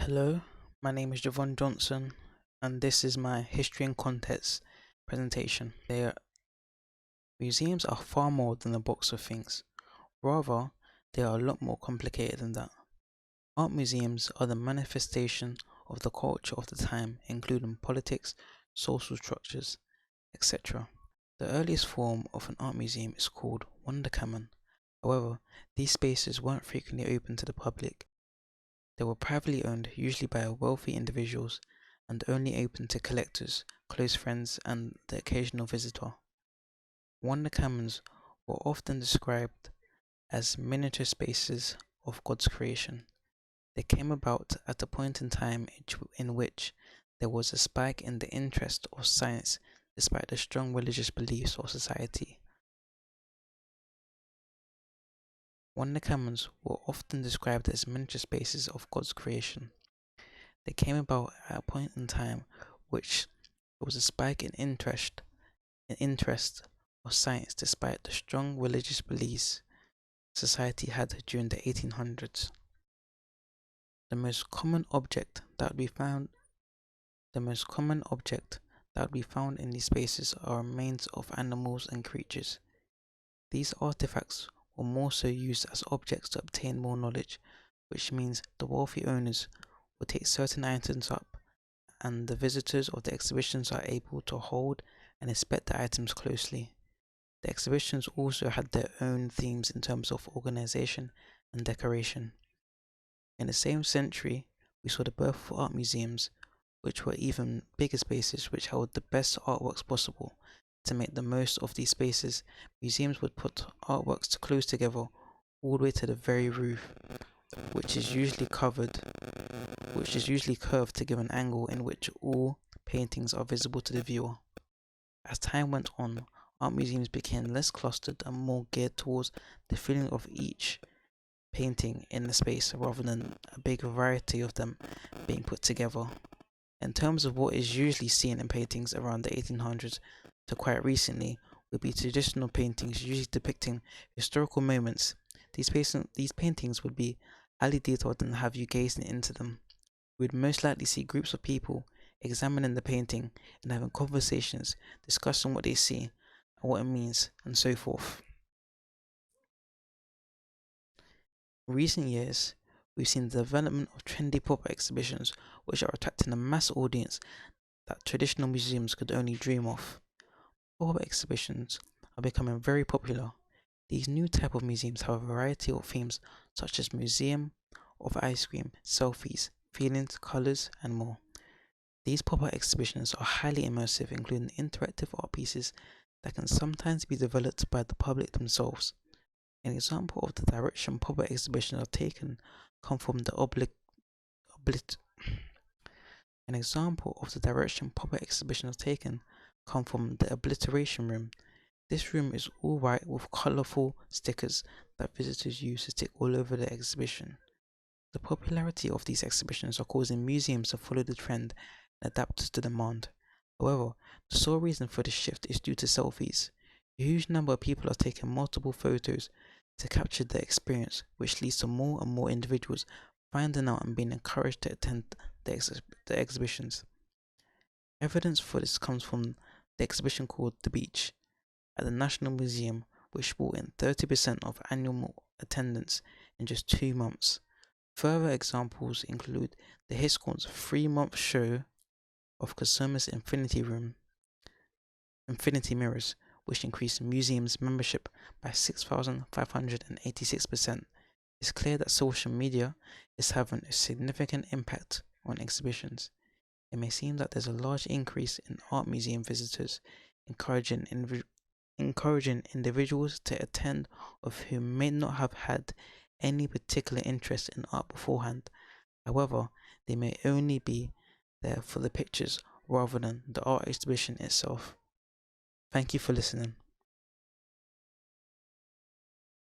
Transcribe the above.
Hello, my name is Javon Johnson, and this is my History and Context presentation. Museums are far more than a box of things. Rather, they are a lot more complicated than that. Art museums are the manifestation of the culture of the time, including politics, social structures, etc. The earliest form of an art museum is called Wunderkammern. However, these spaces weren't frequently open to the public. They were privately owned, usually by wealthy individuals, and only open to collectors, close friends, and the occasional visitor. Wunderkammerns were often described as miniature spaces of God's creation. They came about at a point in time in which there was a spike in the interest of science despite the strong religious beliefs of society. Wunderkammerns were often described as miniature spaces of God's creation. They came about at a point in time which there was a spike in interest of science despite the strong religious beliefs society had during the 1800s. The most common object that would be found in these spaces are remains of animals and creatures. These artifacts were more so used as objects to obtain more knowledge, which means the wealthy owners would take certain items up, and the visitors of the exhibitions are able to hold and inspect the items closely. The exhibitions also had their own themes in terms of organization and decoration. In the same century, we saw the birth of art museums, which were even bigger spaces which held the best artworks possible. To make the most of these spaces, museums would put artworks close together all the way to the very roof, which is usually curved to give an angle in which all paintings are visible to the viewer. As time went on, art museums became less clustered and more geared towards the feeling of each painting in the space rather than a big variety of them being put together. In terms of what is usually seen in paintings around the 1800s to quite recently would be traditional paintings usually depicting historical moments. These paintings would be highly detailed and have you gazing into them. We would most likely see groups of people examining the painting and having conversations, discussing what they see and what it means, and so forth. In recent years, we've seen the development of trendy pop-up exhibitions which are attracting a mass audience that traditional museums could only dream of. Pop-up exhibitions are becoming very popular. These new type of museums have a variety of themes such as museum of ice cream, selfies, feelings, colors, and more. These pop-up exhibitions are highly immersive, including interactive art pieces that can sometimes be developed by the public themselves. An example of the direction pop-up exhibitions are taken come from the Obliteration Room. This room is all white with colourful stickers that visitors use to stick all over the exhibition. The popularity of these exhibitions are causing museums to follow the trend and adapt to demand. However, the sole reason for this shift is due to selfies. A huge number of people are taking multiple photos to capture the experience, which leads to more and more individuals finding out and being encouraged to attend the exhibitions. Evidence for this comes from the exhibition called The Beach at the National Museum, which brought in 30% of annual attendance in just 2 months. Further examples include the Hiscones 3-month show of Cosmo's Infinity Mirrors, which increased the museum's membership by 6,586%. It's clear that social media is having a significant impact on exhibitions. It may seem that there's a large increase in art museum visitors, encouraging individuals to attend of who may not have had any particular interest in art beforehand. However, they may only be there for the pictures rather than the art exhibition itself. Thank you for listening.